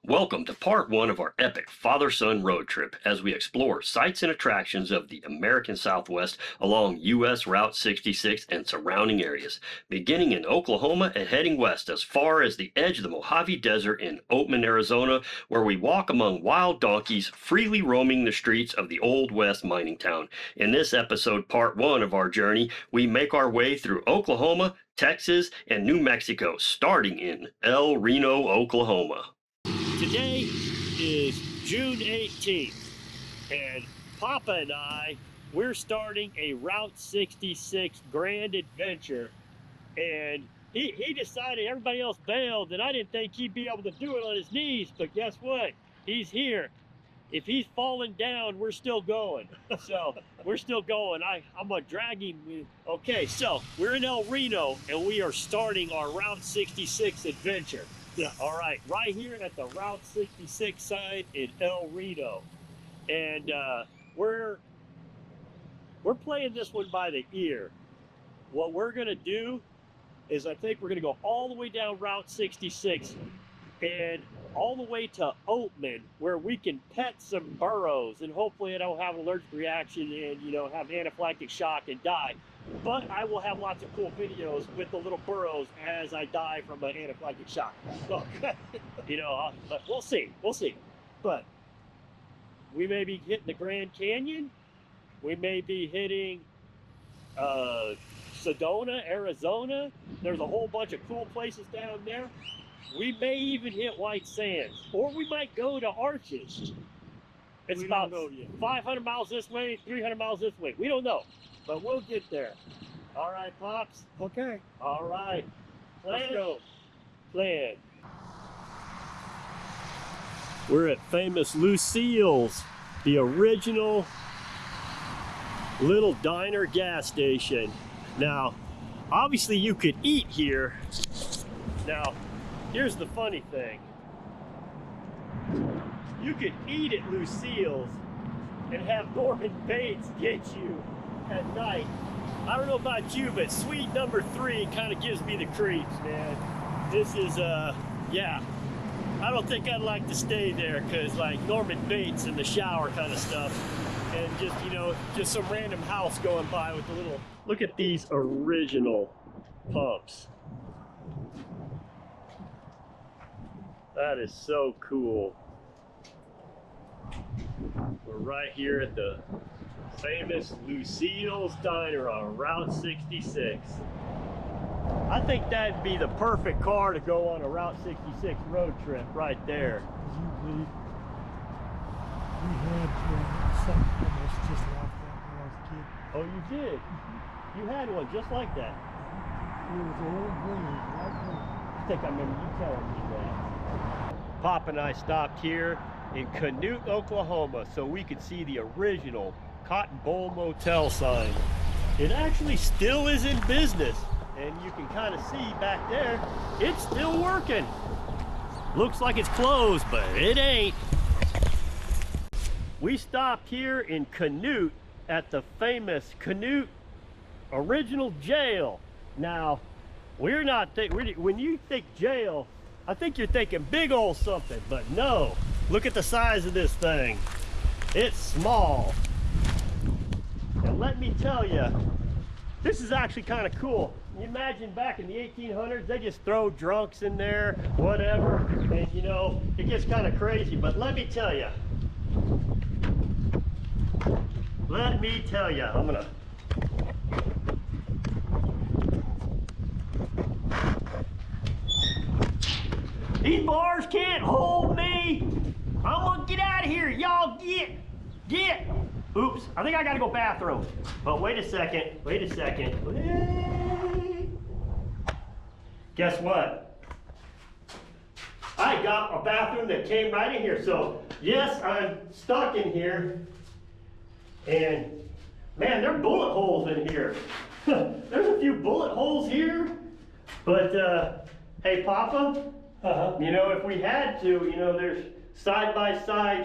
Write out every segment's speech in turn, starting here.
Welcome to part one of our epic father-son road trip as we explore sights and attractions of the American Southwest along U.S. Route 66 and surrounding areas, beginning in Oklahoma and heading west as far as the edge of the Mojave Desert in Oatman, Arizona, where we walk among wild donkeys freely roaming the streets of the Old West mining town. In this episode, part one of our journey, we make our way through Oklahoma, Texas, and New Mexico, starting in Reno, Oklahoma. Today is June 18th, and Papa and we're starting a Route 66 grand adventure, and he decided everybody else bailed, and I didn't think he'd be able to do it on his knees, but guess what? He's here. If he's falling down, we're still going. So we're still going. I'm gonna drag him. Okay, so we're in Reno, and we are starting our Route 66 adventure. Yeah. All right, right here at the Route 66 sign in Reno, and we're playing this one by the ear. What we're gonna do is, I think we're gonna go all the way down Route 66 and all the way to Oatman, where we can pet some burros, and hopefully I don't have an allergic reaction and have anaphylactic shock and die. But I will have lots of cool videos with the little burros as I die from an anaphylactic shock. So, but we'll see. But we may be hitting the Grand Canyon. We may be hitting Sedona, Arizona. There's a whole bunch of cool places down there. We may even hit White Sands, or we might go to Arches. It's about 500 miles this way, 300 miles this way. We don't know, but we'll get there. All right, Pops? Okay. All right. Let's go. Plan. We're at famous Lucille's, the original little diner gas station. Now, obviously you could eat here. Now, here's the funny thing. You could eat at Lucille's and have Norman Bates get you at night. I don't know about you, but suite number 3 kind of gives me the creeps, man. This is, yeah. I don't think I'd like to stay there, because like Norman Bates in the shower kind of stuff. And just, just some random house going by with a little... Look at these original pumps. That is so cool. We're right here at the famous Lucille's Diner on Route 66. I think that'd be the perfect car to go on a Route 66 road trip right there. We had something almost just like that when I was a kid. Oh, you did? You had one just like that? It was old green, light green. I think I remember you telling me that. Pop and I stopped here in Canute, Oklahoma, so we could see the original Cotton Bowl Motel sign. It actually still is in business, and you can kind of see back there, it's still working. Looks like it's closed, but it ain't. We stopped here in Canute at the famous Canute Original Jail. Now, we're not when you think jail, I think you're thinking big old something, but no. Look at the size of this thing. It's small. And let me tell you, this is actually kind of cool. You imagine back in the 1800s, they just throw drunks in there, whatever, and it gets kind of crazy. But let me tell you, I'm gonna these bars can't hold me. I'm gonna get out of here. Y'all get. Oops, I think I gotta go bathroom. But wait a second. Guess what? I got a bathroom that came right in here. So yes, I'm stuck in here. And man, there are bullet holes in here. There's a few bullet holes here. But hey, Papa, if we had to, there's side by side.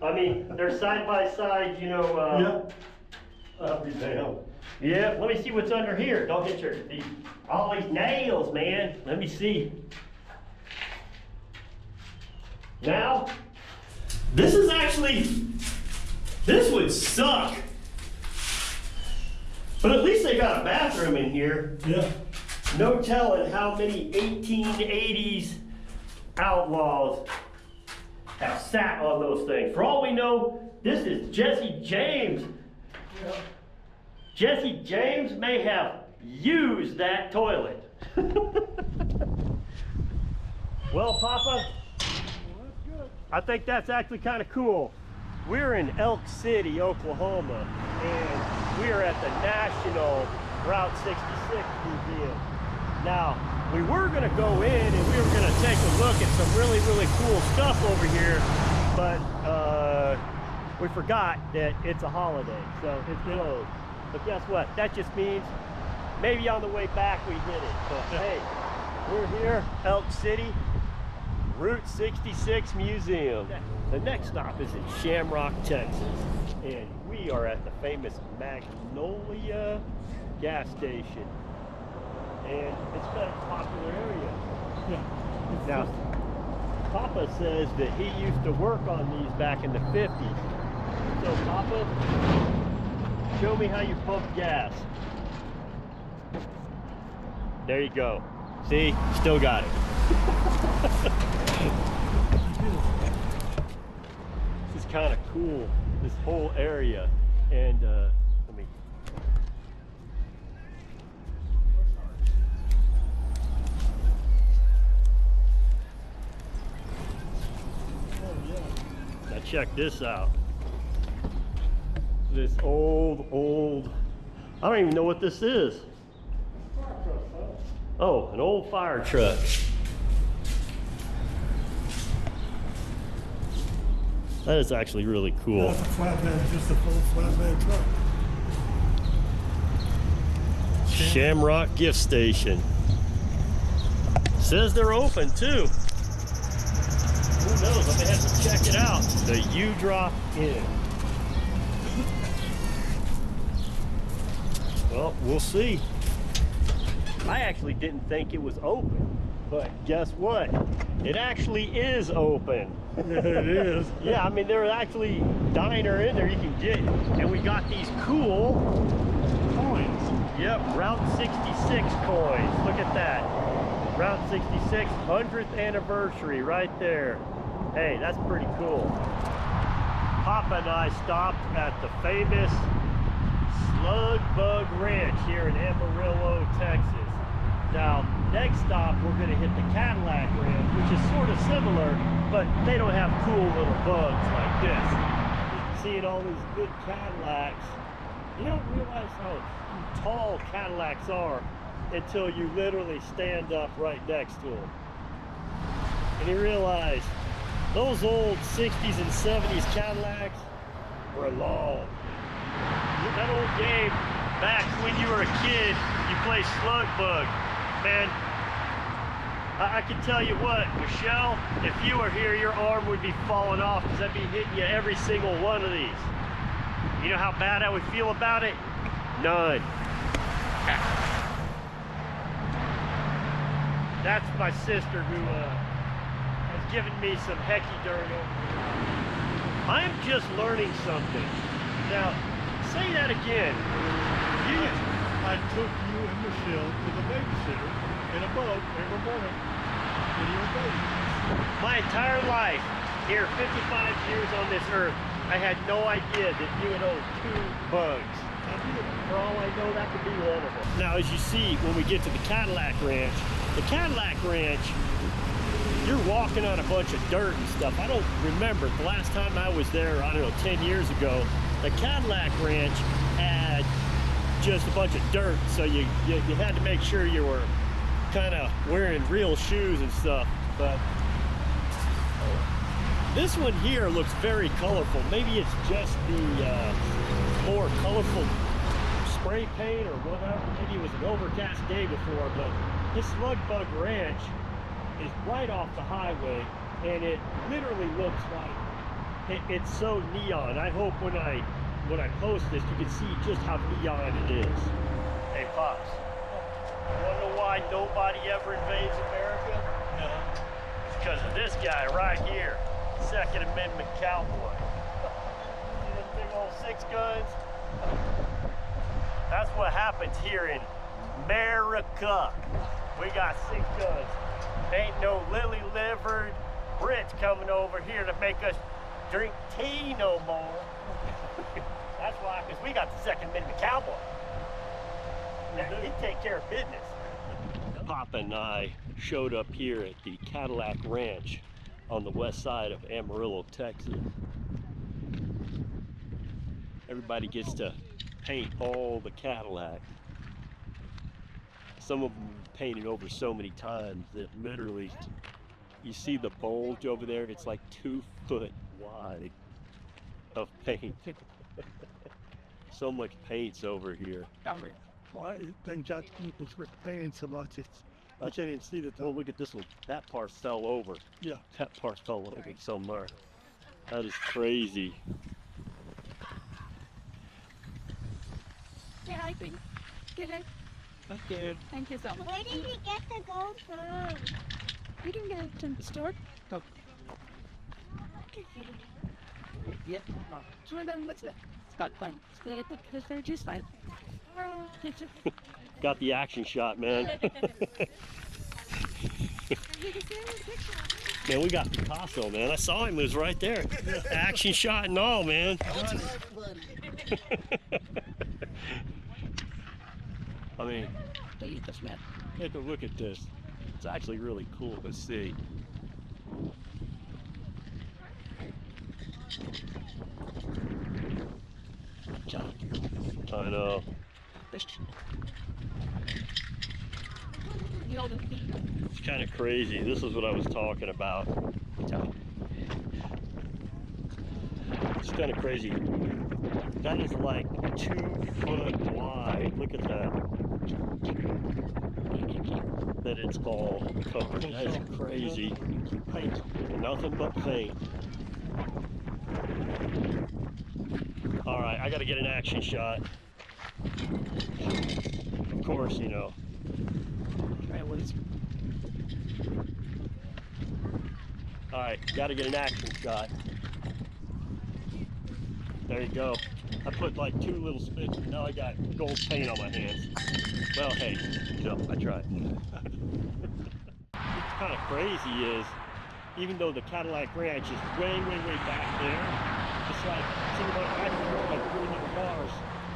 There's side by side, yeah, let me see what's under here. Don't hit all these nails, man. Let me see. Now, this would suck. But at least they got a bathroom in here. Yeah. No telling how many 1880s outlaws have sat on those things. For all we know, this is Jesse James. Yeah. Jesse James may have used that toilet. Well, Papa, I think that's actually kind of cool. We're in Elk City, Oklahoma, and we are at the National Route 66 Museum. Now, we were going to go in and we were going to take a look at some really, really cool stuff over here, but we forgot that it's a holiday, so it's closed. But guess what? That just means maybe on the way back we hit it. But hey, we're here, Elk City, Route 66 Museum. The next stop is in Shamrock, Texas, and we are at the famous Magnolia gas station. And it's been a popular area. Yeah. Now, Papa says that he used to work on these back in the 50s. So, Papa, show me how you pump gas. There you go. See, still got it. This is kind of cool, this whole area. And let me. Now check this out. This old, I don't even know what this is. Oh, an old fire truck. That is actually really cool. That's a flatbed, just a full flatbed truck. Shamrock gift station. Says they're open too. Who knows? I may have to check it out. The U Drop Inn. Well, we'll see. I actually didn't think it was open, but guess what? It actually is open. Yeah, it is. Yeah, I mean, there's actually diner in there you can get, and we got these cool Coins. Yep, Route 66 coins. Look at that. Route 66, 100th anniversary right there. Hey, that's pretty cool. Papa and I stopped at the famous Slug Bug Ranch here in Amarillo, Texas. Now, next stop, we're going to hit the Cadillac Ranch, which is sort of similar, but they don't have cool little bugs like this. Seeing all these big Cadillacs, you don't realize how tall Cadillacs are until you literally stand up right next to them. And you realize those old 60s and 70s Cadillacs were long. That old game back when you were a kid, you played Slug Bug. Man, I can tell you what, Michelle, if you were here, your arm would be falling off because I'd be hitting you every single one of these. You know how bad I would feel about it? None. That's my sister who has given me some hecky dirt over here. I'm just learning something. Now, say that again. I took you and Michelle to the babysitter in a boat every morning when you were babies. My entire life, here 55 years on this earth, I had no idea that you would own 2 bugs. For all I know, that could be one of them. Now, as you see, when we get to the Cadillac Ranch, you're walking on a bunch of dirt and stuff. I don't remember. The last time I was there, I don't know, 10 years ago, the Cadillac Ranch had just a bunch of dirt, so you had to make sure you were kind of wearing real shoes and stuff. But this one here looks very colorful. Maybe it's just the more colorful spray paint or whatever. Maybe it was an overcast day before, but this Slug Bug Ranch is right off the highway, and it literally looks like it's so neon. I hope when I post this, you can see just how neon it is. Hey, Pops, you wanna know why nobody ever invades America? No. It's because of this guy right here. Second Amendment cowboy. See them big old 6 guns? That's what happens here in America. We got 6 guns. Ain't no lily-livered Brits coming over here to make us drink tea no more. That's why, because we got the Second Amendment cowboy. Now, he take care of business. Papa and I showed up here at the Cadillac Ranch on the west side of Amarillo, Texas. Everybody gets to paint all the Cadillacs. Some of them painted over so many times that literally, you see the bulge over there, it's like 2 foot wide of paint. So much paint's over here. Why think that people's paying so much? I can't even see that. Oh, look at this one. That part fell over. Yeah. That part fell over somewhere. That is crazy. Yeah, I think. Okay. Thank you so much. Where did you get the gold from? We can get it in the store. Oh. Yeah. So then what's that? It's got fun. Because they're just fine. Got the action shot, man. Man, we got Picasso, man. I saw him. It was right there. Action shot and all, man. I mean, take a look at this. It's actually really cool to see. I know. It's kind of crazy. This is what I was talking about. It's kind of crazy. That is like 2 foot wide. Look at that. That it's all covered. That is crazy. Paint. Nothing but paint. All right, I got to get an action shot. Of course, you know. All right, got to get an action shot. There you go. I put like 2 little spits, and now I got gold paint on my hands. Well, hey, no, I tried. What's kind of crazy is, even though the Cadillac Ranch is way back there, it's like, like 3 little bars.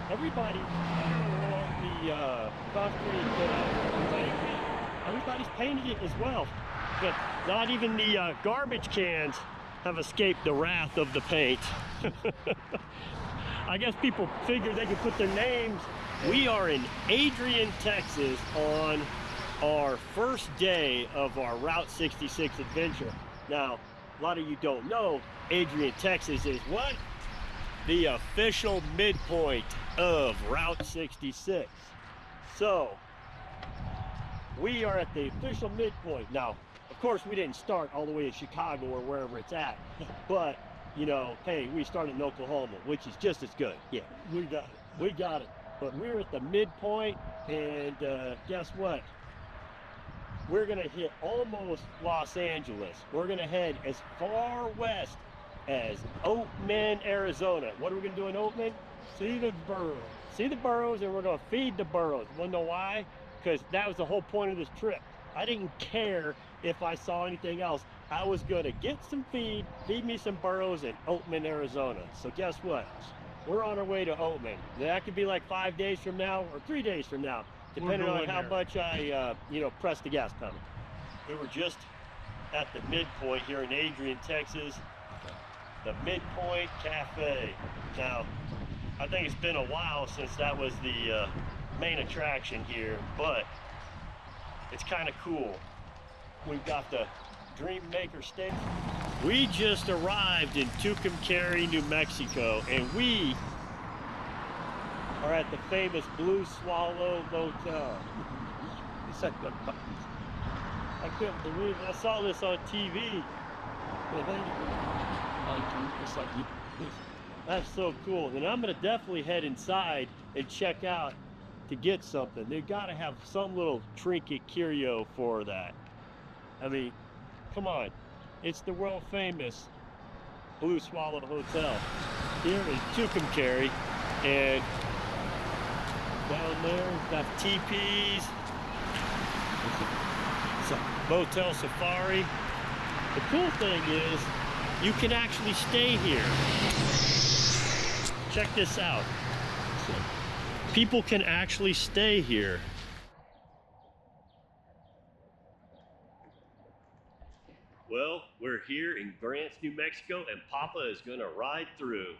Everybody along the concrete, everybody's painted it as well. But not even the garbage cans have escaped the wrath of the paint. I guess people figure they can put their names. We are in Adrian, Texas on our first day of our Route 66 adventure. Now, a lot of you don't know, Adrian, Texas is what? The official midpoint of Route 66. So, we are at the official midpoint. Now, of course, we didn't start all the way in Chicago or wherever it's at, but, you know, hey, we started in Oklahoma, which is just as good. Yeah, we got it. We got it. But we're at the midpoint, and guess what? We're going to hit almost Los Angeles. We're going to head as far west as Oatman, Arizona. What are we going to do in Oatman? See the burros. See the burros, and we're going to feed the burros. Want to know why? Because that was the whole point of this trip. I didn't care if I saw anything else. I was going to get some feed me some burros in Oatman, Arizona. So guess what? We're on our way to Oatman. That could be like 5 days from now or 3 days from now, depending on how much I, press the gas pedal. We were just at the midpoint here in Adrian, Texas. The Midpoint Cafe. Now, I think it's been a while since that was the main attraction here, but it's kind of cool. We've got the Dream Maker Station. We just arrived in Tucumcari, New Mexico, and we are at the famous Blue Swallow Motel. I couldn't believe it. I saw this on TV. That's so cool. And I'm gonna definitely head inside and check out to get something. They've got to have some little trinket curio for that. I mean, come on. It's the world famous Blue Swallow Hotel. Here is Tucumcari, and down there we've got teepees. It's a Motel Safari. The cool thing is you can actually stay here. Check this out. People can actually stay here. Well, we're here in Grants, New Mexico, and Papa is gonna ride through.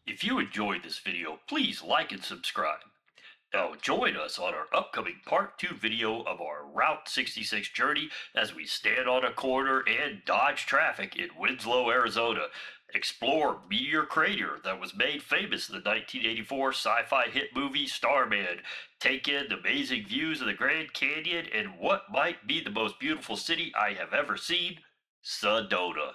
If you enjoyed this video, please like and subscribe. Now join us on our upcoming part 2 video of our Route 66 journey as we stand on a corner and dodge traffic in Winslow, Arizona. Explore Meteor Crater that was made famous in the 1984 sci-fi hit movie Starman. Take in the amazing views of the Grand Canyon and what might be the most beautiful city I have ever seen, Sedona.